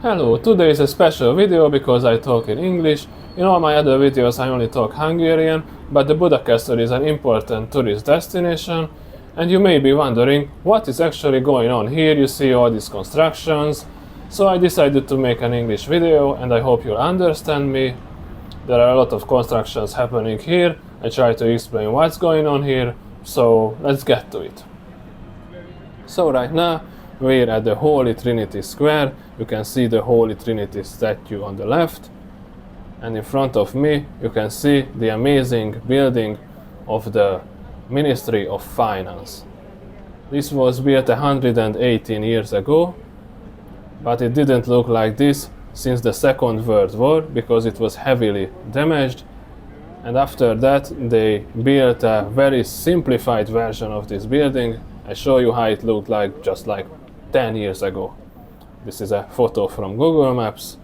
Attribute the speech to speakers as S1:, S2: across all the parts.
S1: Hello, today is a special video because I talk in English. In all my other videos I only talk Hungarian, but the Buda Castle is an important tourist destination, and you may be wondering what is actually going on here. You see all these constructions, so I decided to make an English video, and I hope you'll understand me. There are a lot of constructions happening here. I try to explain what's going on here, so let's get to it. So right now we're at the Holy Trinity Square. You can see the Holy Trinity statue on the left, and in front of me you can see the amazing building of the Ministry of Finance. This was built 118 years ago, but it didn't look like this since the Second World War because it was heavily damaged, and after that they built a very simplified version of this building. I show you how it looked like just like 10 years ago. This is a photo from Google Maps.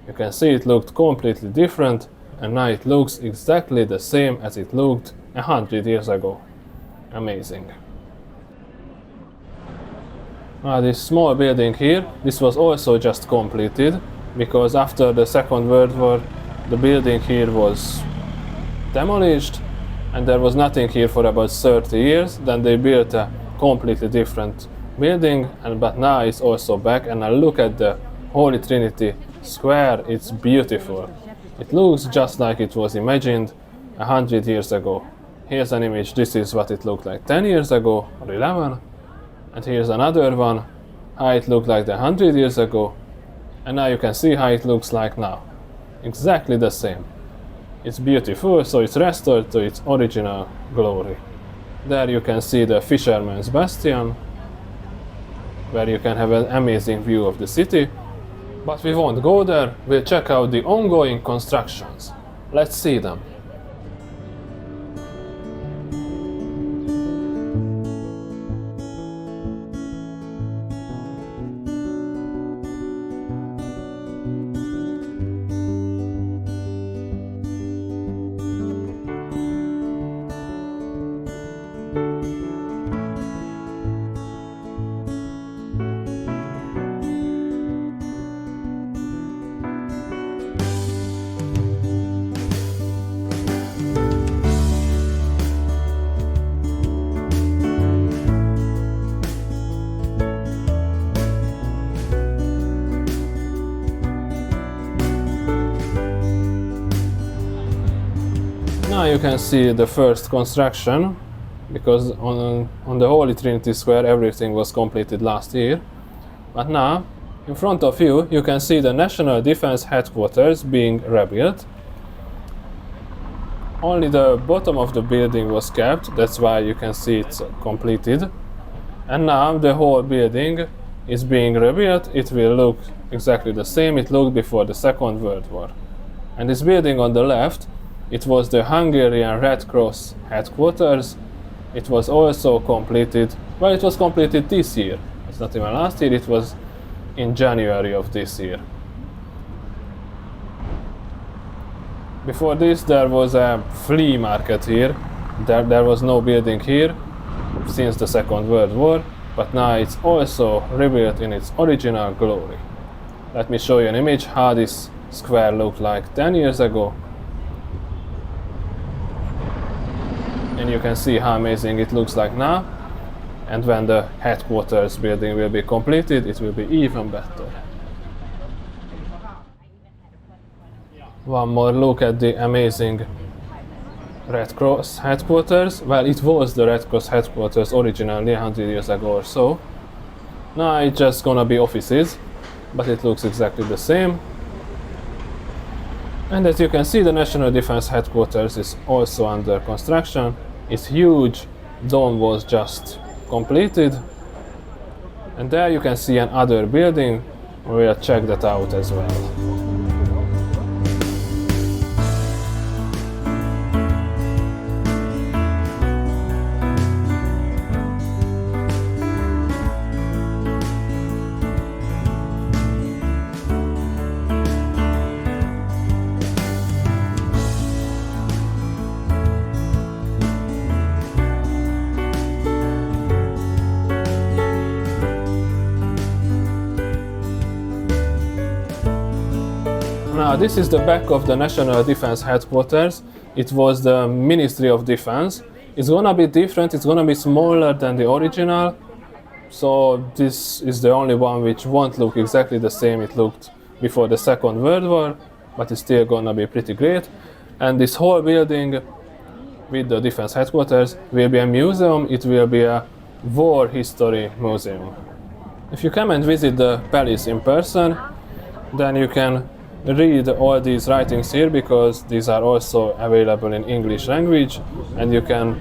S1: You can see it looked completely different, and now it looks exactly the same as it looked 100 years ago. Amazing. This small building here, this was also just completed because after the Second World War the building here was demolished and there was nothing here for about 30 years. Then they built a completely different building, but now it's also back. And now look at the Holy Trinity Square. It's beautiful. It looks just like it was imagined 100 years ago. Here's an image. This is what it looked like 10 years ago or 11, and here's another one, how it looked like 100 years ago, and now you can see how it looks like now. Exactly the same. It's beautiful, so it's restored to its original glory. There you can see the Fisherman's Bastion, where you can have an amazing view of the city. But we won't go there, we'll check out the ongoing constructions. Let's see them. Now you can see the first construction, because on the Holy Trinity Square everything was completed last year. But now, in front of you, you can see the National Defense Headquarters being rebuilt. Only the bottom of the building was kept, that's why you can see it's completed. And now the whole building is being rebuilt. It will look exactly the same it looked before the Second World War. And this building on the left, it was the Hungarian Red Cross headquarters. It was also completed, well, it was completed this year. It's not even last year, it was in January of this year. Before this there was a flea market here. There was no building here since the Second World War, but now it's also rebuilt in its original glory. Let me show you an image how this square looked like 10 years ago. And you can see how amazing it looks like now. And when the headquarters building will be completed, it will be even better. One more look at the amazing Red Cross headquarters. Well, it was the Red Cross headquarters originally 100 years ago or so. Now it's just gonna be offices, but it looks exactly the same. And as you can see, the National Defense Headquarters is also under construction. Its huge dome was just completed. And there you can see another building. We'll check that out as well. Now this is the back of the National Defense Headquarters. It was the Ministry of Defense. It's gonna be different, it's gonna be smaller than the original. So this is the only one which won't look exactly the same it looked before the Second World War, but it's still gonna be pretty great. And this whole building with the defense headquarters will be a museum, it will be a war history museum. If you come and visit the palace in person, then you can read all these writings here, because these are also available in English language, and you can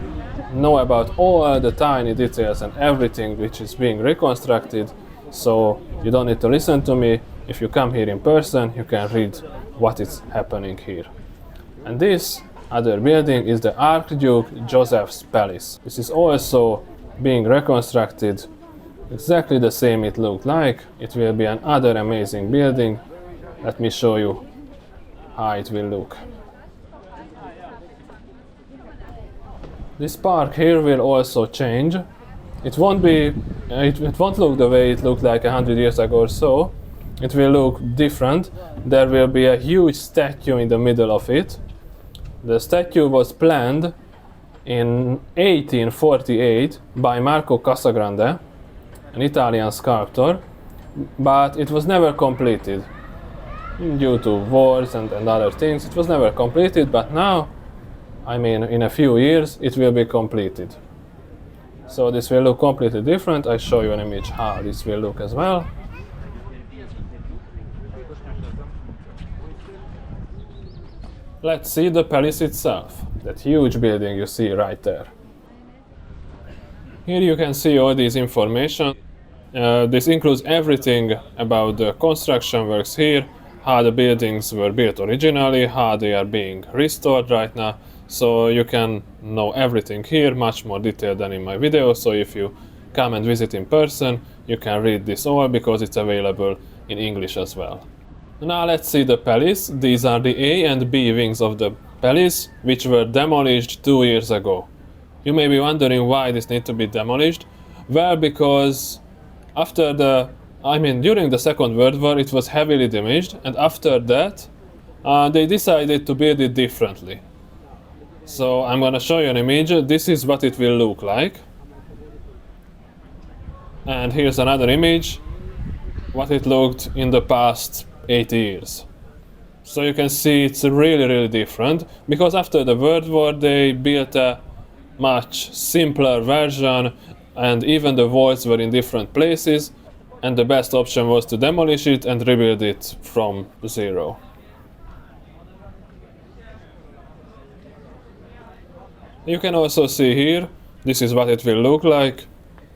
S1: know about all the tiny details and everything which is being reconstructed, so you don't need to listen to me. If you come here in person, you can read what is happening here. And this other building is the Archduke Joseph's Palace. This is also being reconstructed, exactly the same it looked like. It will be another amazing building. Let me show you how it will look. This park here will also change. It won't look the way it looked like 100 years ago or so. It will look different. There will be a huge statue in the middle of it. The statue was planned in 1848 by Marco Casagrande, an Italian sculptor, but it was never completed. Due to wars and other things, it was never completed, but now, I mean, in a few years, it will be completed. So this will look completely different. I show you an image how this will look as well. Let's see the palace itself, that huge building you see right there. Here you can see all this information. This includes everything about the construction works here, how the buildings were built originally, how they are being restored right now. So you can know everything here, much more detailed than in my video. So if you come and visit in person, you can read this all, because it's available in English as well. Now let's see the palace. These are the A and B wings of the palace, which were demolished 2 years ago. You may be wondering why this needs to be demolished. Well, because during the Second World War it was heavily damaged, and after that they decided to build it differently. So I'm gonna show you an image. This is what it will look like. And here's another image, what it looked in the past 80 years. So you can see it's really different, because after the World War they built a much simpler version, and even the walls were in different places, and the best option was to demolish it and rebuild it from zero. You can also see here, this is what it will look like.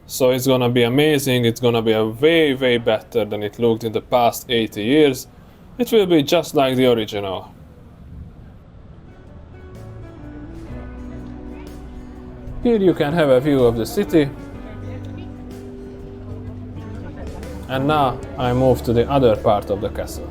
S1: So it's gonna be amazing, it's gonna be a way better than it looked in the past 80 years. It will be just like the original. Here you can have a view of the city. And now I move to the other part of the castle.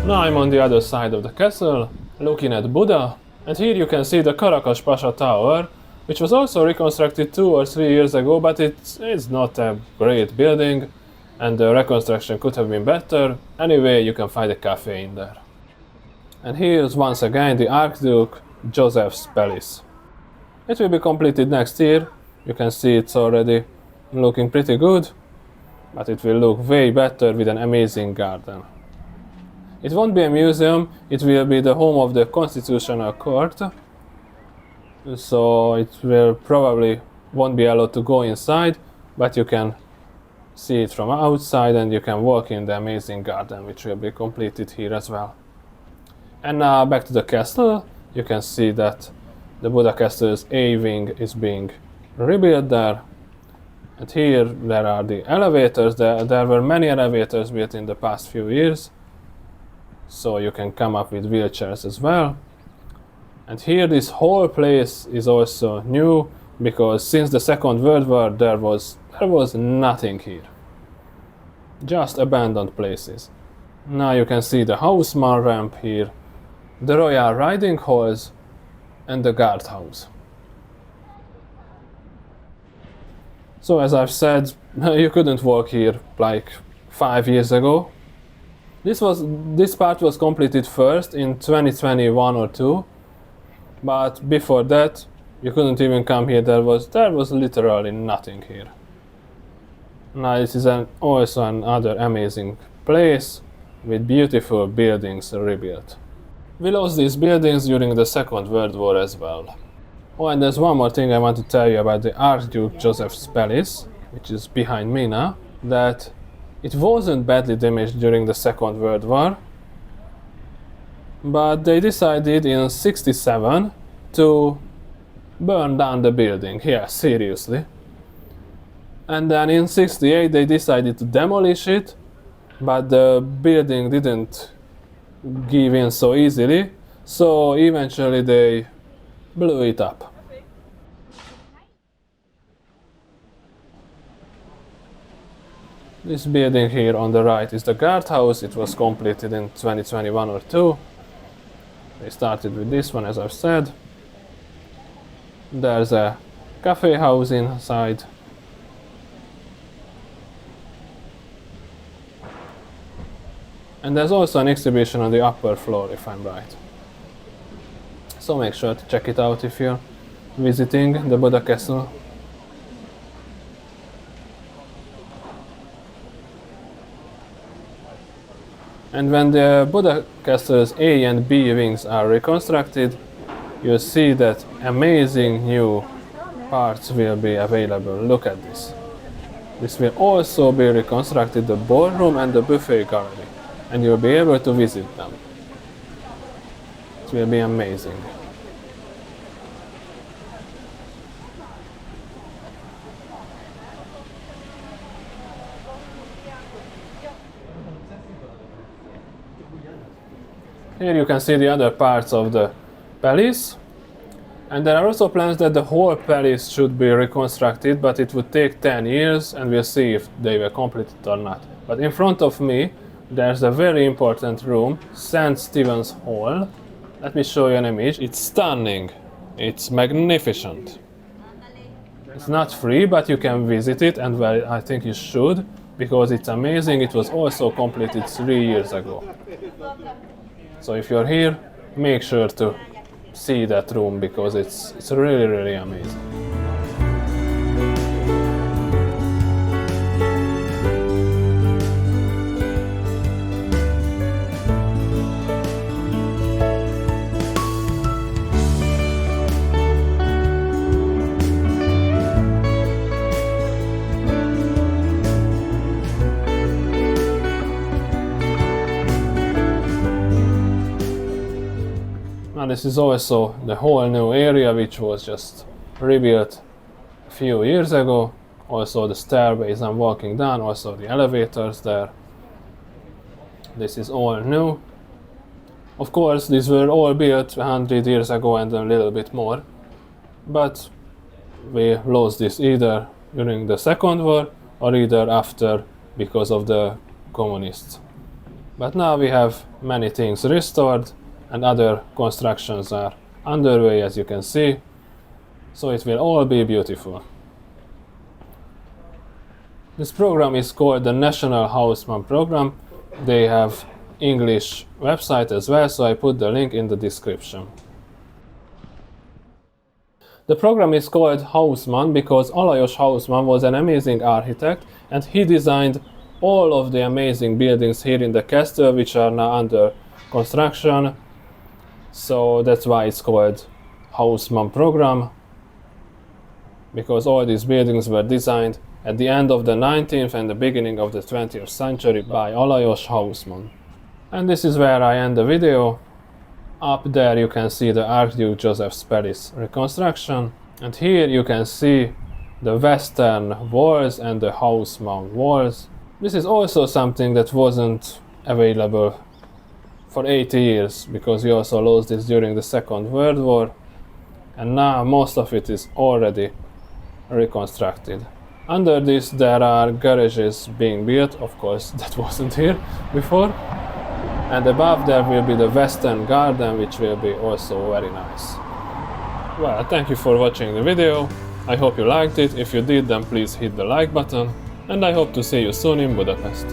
S1: Now I'm on the other side of the castle, looking at Buda, and here you can see the Karakas Pasha Tower, which was also reconstructed 2 or 3 years ago, but it's not a great building, and the reconstruction could have been better. Anyway, you can find a cafe in there. And here's once again the Archduke Joseph's Palace. It will be completed next year. You can see it's already looking pretty good, but it will look way better with an amazing garden. It won't be a museum, it will be the home of the Constitutional Court, so it will probably won't be allowed to go inside, but you can see it from outside and you can walk in the amazing garden, which will be completed here as well. And now back to the castle. You can see that the Buda Castle's A wing is being rebuilt there. And here there are the elevators. There were many elevators built in the past few years, so you can come up with wheelchairs as well. And here this whole place is also new, because since the Second World War there was nothing here. Just abandoned places. Now you can see the Houseman ramp here, the royal riding halls, and the guardhouse. So as I've said, you couldn't walk here like 5 years ago. This part was completed first in 2021 or 2, but before that you couldn't even come here. There was literally nothing here. Now this is also another amazing place with beautiful buildings rebuilt. We lost these buildings during the Second World War as well. Oh, and there's one more thing I want to tell you about the Archduke Joseph's Palace, which is behind me now, that it wasn't badly damaged during the Second World War, but they decided in '67 to burn down the building. Yeah, seriously. And then in '68 they decided to demolish it, but the building didn't give in so easily, so eventually they blew it up. This building here on the right is the guardhouse. It was completed in 2021 or 2. They started with this one, as I've said. There's a cafe house inside. And there's also an exhibition on the upper floor, if I'm right. So make sure to check it out if you're visiting the Buda Castle. And when the Buda Castle's A and B wings are reconstructed, you'll see that amazing new parts will be available. Look at this. This will also be reconstructed, the ballroom and the buffet gallery, and you'll be able to visit them. It will be amazing. Here you can see the other parts of the palace, and there are also plans that the whole palace should be reconstructed, but it would take 10 years, and we'll see if they will complete it or not. But in front of me there's a very important room, St. Stephen's Hall. Let me show you an image. It's stunning. It's magnificent. It's not free, but you can visit it, and well, I think you should, because it's amazing. It was also completed 3 years ago. So if you're here, make sure to see that room, because it's really, really amazing. This is also the whole new area, which was just rebuilt a few years ago. Also the stairways I'm walking down, also the elevators there. This is all new. Of course, these were all built 100 years ago and a little bit more. But we lost this either during the Second War or either after, because of the communists. But now we have many things restored, and other constructions are underway, as you can see, so it will all be beautiful. This program is called the National Houseman Program. They have English website as well, so I put the link in the description. The program is called Houseman because Alajos Houseman was an amazing architect, and he designed all of the amazing buildings here in the castle, which are now under construction. So that's why it's called Houseman Program, because all these buildings were designed at the end of the 19th and the beginning of the 20th century by Alajos Houseman. And this is where I end the video. Up there you can see the Archduke Joseph's Palace reconstruction, and here you can see the western walls and the house mount walls. This is also something that wasn't available for 80 years, because we also lost this during the Second World War, and now most of it is already reconstructed. Under this there are garages being built, of course that wasn't here before, and above there will be the western garden, which will be also very nice. Well, thank you for watching the video. I hope you liked it. If you did, then please hit the like button, and I hope to see you soon in Budapest.